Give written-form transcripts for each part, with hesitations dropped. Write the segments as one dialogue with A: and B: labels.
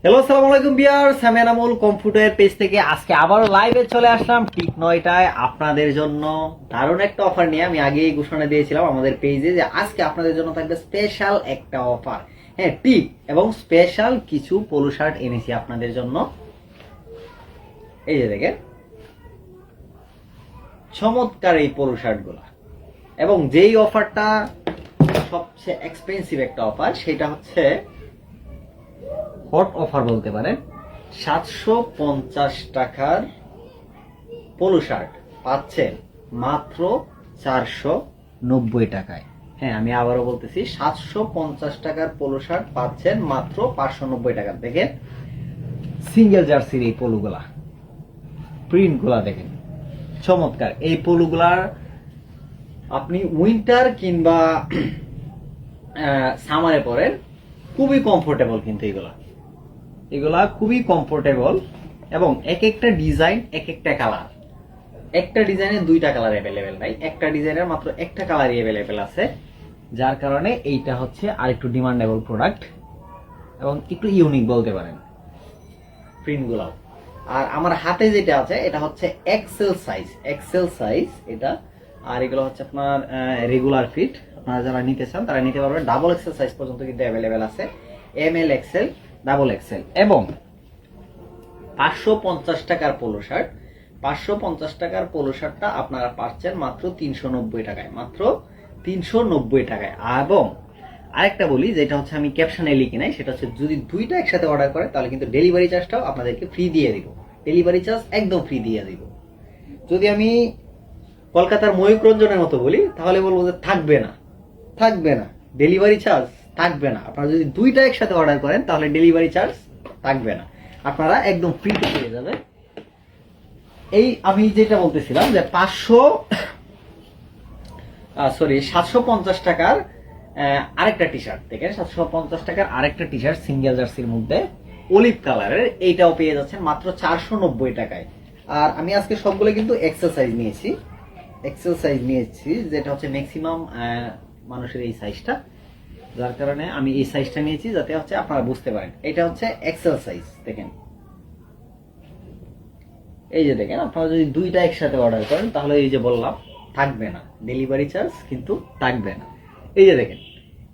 A: Hello, আসসালামু আলাইকুম viewers, আমি এনামুল কম্পিউটার পেজ থেকে আজকে আবারও লাইভে চলে আসলাম ঠিক 9টায় আপনাদের জন্য দারুণ একটা অফার নিয়ে। আমি আগেই ঘোষণা দিয়েছিলাম আমাদের পেজে যে আজকে আপনাদের জন্য থাকবে স্পেশাল একটা অফার। হ্যাঁ, টিক এবং স্পেশাল কিছু পোলো শার্ট এনেছি আপনাদের জন্য। এই যে দেখেন চমৎকার এই পোলো শার্টগুলো, এবং যেই অফারটা সবচেয়ে এক্সপেন্সিভ একটা অফার, সেটা হচ্ছে হট অফার বলতে পারেন। 750 টাকার পোলো শার্ট পাচ্ছেন মাত্র 490 টাকায়। হ্যাঁ, আমি আবারও বলতেছি, 750 টাকার পোলো শার্ট পাচ্ছেন মাত্র 590 টাকা। দেখেন সিঙ্গেল জার্সির এই পোলোগুলা, প্রিন্টগুলা দেখেন চমৎকার। এই পোলোগুলার আপনি উইন্টার কিংবা সামারে পরেন, খুবই কমফোর্টেবল। কিন্তু এগুলা খুবই কমফোর্টেবল, এবং এক একটা ডিজাইন এক একটা কালার। একটা ডিজাইনের দুইটা কালার অ্যাভেলেবেল নাই, একটা ডিজাইনের মাত্র একটা কালারই অ্যাভেলেবেল আছে, যার কারণে এইটা হচ্ছে আরেকটু ডিমান্ডেবল প্রোডাক্ট এবং একটু ইউনিক বলতে পারেন প্রিন্টগুলাও। আর আমার হাতে যেটা আছে এটা হচ্ছে এক্সেল সাইজ এটা। আর এগুলো হচ্ছে আপনার রেগুলার ফিট। আপনারা যারা নিতে চান তারা নিতে পারবেন। ডাবল এক্সেল সাইজ পর্যন্ত কিন্তু অ্যাভেলেবেল আছে, ML এক্সেল, ডাবল এক্সেল। এবং 550 টাকার পোলো শার্ট, 550 টাকার পোলো শার্টটা আপনারা পাচ্ছেন মাত্র 390 টাকায়, মাত্র 390 টাকায়। এবং আরেকটা বলি, যেটা হচ্ছে আমি ক্যাপশনে লিখি নাই, সেটা হচ্ছে যদি দুইটা একসাথে অর্ডার করে তাহলে কিন্তু ডেলিভারি চার্জটাও আপনাদেরকে ফ্রি দিয়ে দিব। ডেলিভারি চার্জ একদম ফ্রি দিয়ে দিব। যদি আমি কলকাতার ময়ূক রঞ্জনের মতো বলি তাহলে বলবো যে থাকবে না ডেলিভারি চার্জ, থাকবে না। আপনারা যদি দুইটা একসাথে অর্ডার করেন তাহলে ডেলিভারি চার্জ থাকবে না, আপনারা একদম ফ্রি পেয়ে যাবেন। এই আমি যেটা বলতেছিলাম যে 750 টাকার আরেকটা টি শার্ট, দেখেন 750 টাকার আরেকটা টি শার্ট সিঙ্গেল জার্সির মধ্যে অলিভ কালারের, এইটাও পেয়ে যাচ্ছেন মাত্র 490 টাকায়। আর আমি আজকে সবগুলো কিন্তু এক্সেল সাইজ নিয়েছি, যেটা হচ্ছে ম্যাক্সিমাম মানুষের এই সাইজটা, যার কারণে আমি এই সাইজটা নিয়েছি যাতে হচ্ছে আপনারা বুঝতে পারেন। এটা হচ্ছে এক্সেল সাইজ। দেখেন, এই যে দেখেন, আপনারা যদি দুইটা একসাথে অর্ডার করেন তাহলে এই যে বললাম থাকবে না ডেলিভারি চার্জ, কিন্তু থাকবে না। এই যে দেখেন,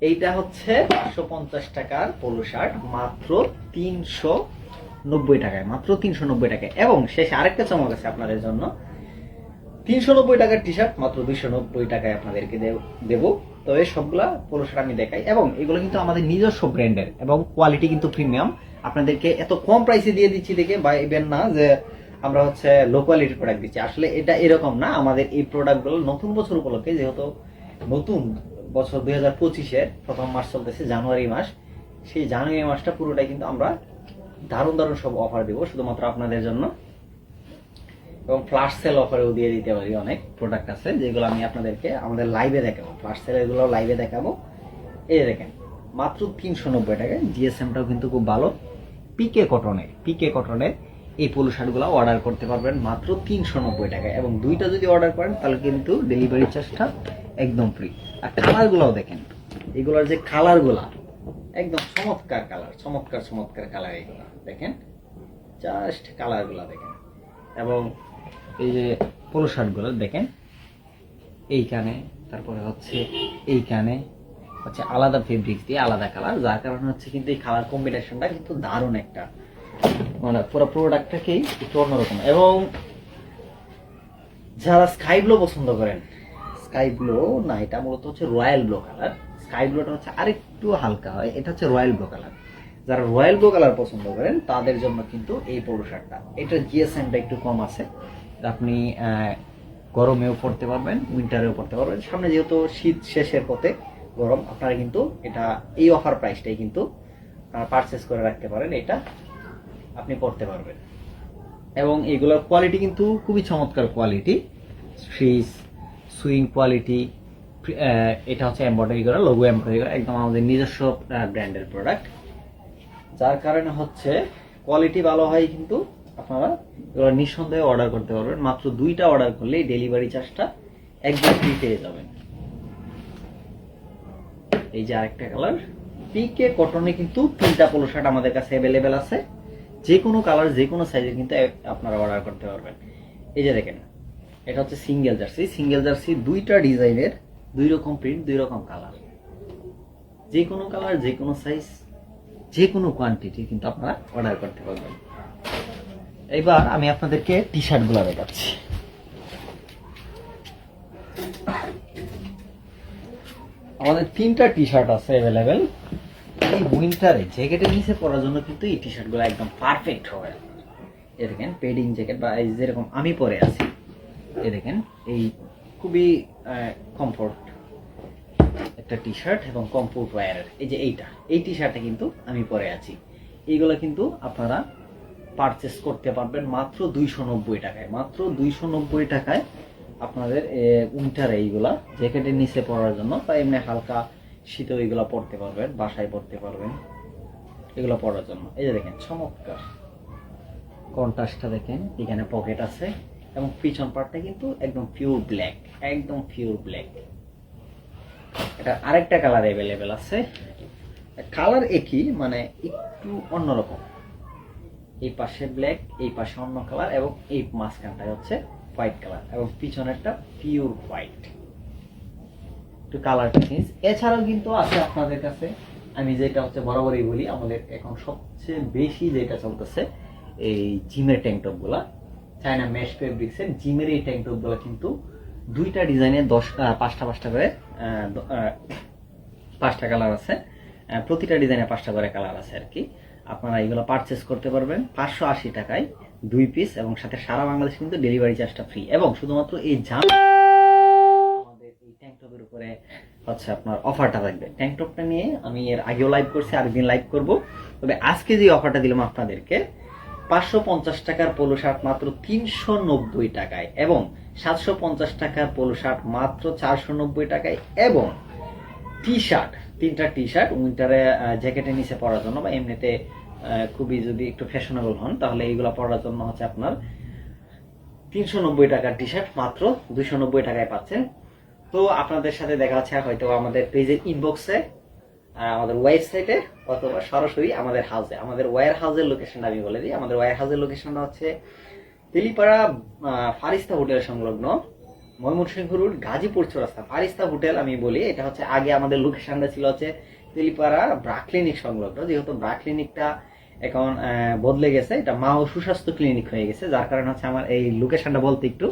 A: এইটা হচ্ছে 550 টাকার পোলো শার্ট মাত্র 390 টাকায়, মাত্র 390 টাকায়। এবং শেষে আরেকটা চমক আছে আপনাদের জন্য, 390 টাকার টি শার্ট মাত্র 290 টাকায় আপনাদেরকে দেব। তো এই সবগুলা পোলো শার্ট আমি দেখাই, এবং এগুলো কিন্তু আমাদের নিজস্ব ব্র্যান্ডের, এবং কোয়ালিটি কিন্তু প্রিমিয়াম। আপনাদেরকে এত কম প্রাইসে দিয়ে দিচ্ছি দেখে ভাইবেন না যে আমরা হচ্ছে লো কোয়ালিটির প্রোডাক্ট দিচ্ছি। আসলে এটা এরকম না। আমাদের এই প্রোডাক্টগুলো নতুন বছর উপলক্ষে, যেহেতু নতুন বছর 2025-এর প্রথম মাস চলতেছে, জানুয়ারি মাস, সেই জানুয়ারি মাসটা পুরোটাই কিন্তু আমরা দারুণ সব অফার দেবো শুধুমাত্র আপনাদের জন্য। এবং ফ্ল্যাশ সেল অফারেও দিয়ে দিতে পারি। অনেক প্রোডাক্ট আছে যেগুলো আমি আপনাদেরকে আমাদের লাইভে দেখাবো, ফ্ল্যাশ সেল এগুলো লাইভে দেখাবো। এই দেখেন মাত্র 390 টাকায়। জিএসএমটাও কিন্তু খুব ভালো, পিকে কটনের এই পোলো শার্টগুলো অর্ডার করতে পারবেন মাত্র 390 টাকায়। এবং দুইটা যদি অর্ডার করেন তাহলে কিন্তু ডেলিভারি চার্জটা একদম ফ্রি। আর কালারগুলোও দেখেন, এগুলোর যে কালারগুলা একদম চমৎকার কালার। এগুলো দেখেন, জাস্ট কালারগুলা দেখেন। এবং এই যে পোলো শার্টগুলো দেখেন, এইখানে, তারপরে হচ্ছে এইখানে হচ্ছে আলাদা ফেব্রিক্স দিয়ে আলাদা কালার, যার কারণে হচ্ছে কিন্তু এই কালার কম্বিনেশনটা কিন্তু দারুণ একটা, মানে পুরো প্রোডাক্টটাকেই একটু অন্যরকম। এবং যারা স্কাই ব্লু পছন্দ করেন, স্কাই ব্লু না, এটা মূলত হচ্ছে রয়্যাল ব্লু কালার। স্কাই ব্লুটা হচ্ছে আরেকটু হালকা হয়, এটা হচ্ছে রয়্যাল ব্লু কালার। যারা রয়্যাল ব্লু কালার পছন্দ করেন তাদের জন্য কিন্তু এই পোলো শার্টটা, এটা জিএসএমটা একটু কম আছে, আপনি গরমেও পড়তে পারবেন, উইন্টারেও পড়তে পারবেন। সামনে যেহেতু শীত শেষের পথে, গরম, আপনারা কিন্তু এটা এই অফার প্রাইসটাই কিন্তু পারচেস করে রাখতে পারেন, এটা আপনি পড়তে পারবেন। এবং এগুলোর কোয়ালিটি কিন্তু খুবই চমৎকার কোয়ালিটি, ফ্রিজ সুইং কোয়ালিটি। এটা হচ্ছে এমব্রয়ডারি করা, লোগো এমব্রয়ডারি করা, একদম আমাদের নিজস্ব ব্র্যান্ডের প্রোডাক্ট, যার কারণে হচ্ছে কোয়ালিটি ভালো হয়। কিন্তু আপনারা এগুলো নিঃসন্দেহে অর্ডার করতে পারবেন। মাত্র দুইটা অর্ডার করলেই ডেলিভারি চার্জটা একদম ফ্রি পেয়ে যাবেন। এই যে আরেকটা কালার, পিকে কটনে কিন্তু 3টা পোলো শার্ট আমাদের কাছে অ্যাভেলেবেল আছে, যে কোনো কালার যে কোনো সাইজের কিন্তু আপনারা অর্ডার করতে পারবেন। এই যে দেখেন, এটা হচ্ছে সিঙ্গেল জার্সি 2টা ডিজাইনের, 2 রকম প্রিন্ট, 2 রকম কালার, যে কোনো কালার যে কোনো সাইজ যে কোনো কোয়ান্টিটি কিন্তু আপনারা অর্ডার করতে পারবেন। এবার আমি আপনাদেরকে টি শার্টগুলো দেখাচ্ছি। আমাদের 3টা টি শার্ট আছে অ্যাভেলেবেল। এই উইন্টারে জ্যাকেটের নিচে পরার জন্য কিন্তু এই টি শার্টগুলো একদম পারফেক্ট হবে। এই দেখেন পেডিং জ্যাকেট, বা এই যেরকম আমি পরে আছি, এই দেখেন এই খুবই কমফোর্ট একটা টি শার্ট এবং কমফোর্ট ওয়্যারের। এই যে এই টি শার্টে কিন্তু আমি পরে আছি। এইগুলো কিন্তু আপনারা পারচেস করতে পারবেন মাত্র 290 টাকায়। মাত্র 290 টাকায় আপনাদের উইন্টারে এইগুলা জ্যাকেটের নিচে পরার জন্য বা এমনি হালকা শীতে এইগুলা পরতে পারবেন, বাসায় পরতে পারবেন এগুলো পরার জন্য। এই যে দেখেন চমৎকার কন্ট্রাস্টটা দেখেন, এখানে পকেট আছে এবং পিছন পার্টটা কিন্তু একদম পিওর ব্ল্যাক, একদম পিওর ব্ল্যাক। এটা আরেকটা কালার অ্যাভেলেবেল আছে, কালার একই মানে একটু অন্যরকম। এই পাশে ব্ল্যাক, এই পাশে অন্য কালার এবং এই মাঝখানটা হচ্ছে হোয়াইট কালার এবং পিছনেরটা পিওর হোয়াইট, একটু কালারটা চেঞ্জ। এছাড়াও কিন্তু আছে আপনাদের কাছে, আমি যেটা হচ্ছে বরাবরই বলি, আমাদের এখন সবচেয়ে বেশি যেটা চলতেছে এই জিমের ট্যাঙ্ক টপ গুলা, চায়না মেশ ফেব্রিক্সের জিমের এই ট্যাঙ্ক টপ গুলা কিন্তু 2টা ডিজাইনে 5টা করে 5টা কালার আছে, প্রতিটা ডিজাইনে 5টা করে কালার আছে আর কি। আপনারা এগুলো পারচেস করতে পারবেন 580 টাকায় 2 পিস, এবং সাথে সারা বাংলাদেশ কিন্তু ডেলিভারি চার্জটা ফ্রি। এবং শুধুমাত্র এই আমাদের এই ট্যাঙ্ক টপের উপরে হচ্ছে আপনার অফারটা থাকবে। ট্যাঙ্ক টপটা নিয়ে আমি এর আগেও লাইভ করছি, আরেকদিন লাইভ করব। তবে আজকে যে অফারটা দিলাম আপনাদেরকে, 550 টাকার পোলো শার্ট মাত্র 390 টাকায়, এবং 750 টাকার পোলো শার্ট মাত্র 490 টাকায়, এবং টি শার্ট 3টা টি শার্ট উইন্টারে জ্যাকেটের নিচে পরার জন্য বা এমনিতে খুবই যদি একটু ফ্যাশনেবল হন তাহলে এইগুলো পরার জন্য হচ্ছে আপনার 390 টাকার টি শার্ট মাত্র 290 টাকায় পাচ্ছেন। তো আপনাদের সাথে দেখা হচ্ছে হয়তো আমাদের পেজের ইনবক্সে, আমাদের ওয়েবসাইটে, অথবা সরাসরি আমাদের হাউসে। আমাদের ওয়্যার হাউসের লোকেশনটা আমি বলে দিই। আমাদের ওয়্যার হাউসের লোকেশনটা হচ্ছে তেলিপাড়া ফারিস্তা হোটেল সংলগ্ন, ময়মনসিংহ রোড, গাজীপুর চৌরাস্তা। ফারিস্তা হোটেল আমি বলি, এটা হচ্ছে আগে আমাদের লোকেশনটা ছিল হচ্ছে তেলিপাড়া ব্রা ক্লিনিক সংলগ্ন। যেহেতু ব্রা ক্লিনিকটা এখন বদলে গেছে, এটা মা ও সুস্বাস্থ্য ক্লিনিক হয়ে গেছে, যার কারণে হচ্ছে আমার এই লোকেশনটা বলতে একটু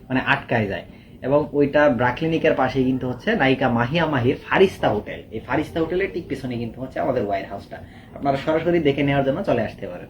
A: মানে আটকায় যায়। এবং ওইটা ব্রা ক্লিনিকের পাশেই কিন্তু হচ্ছে নায়িকা মাহিয়া মাহির ফারিস্তা হোটেল। এই ফারিস্তা হোটেলের ঠিক পিছনে কিন্তু হচ্ছে আমাদের ওয়্যার হাউসটা। আপনারা সরাসরি দেখে নেওয়ার জন্য চলে আসতে পারেন।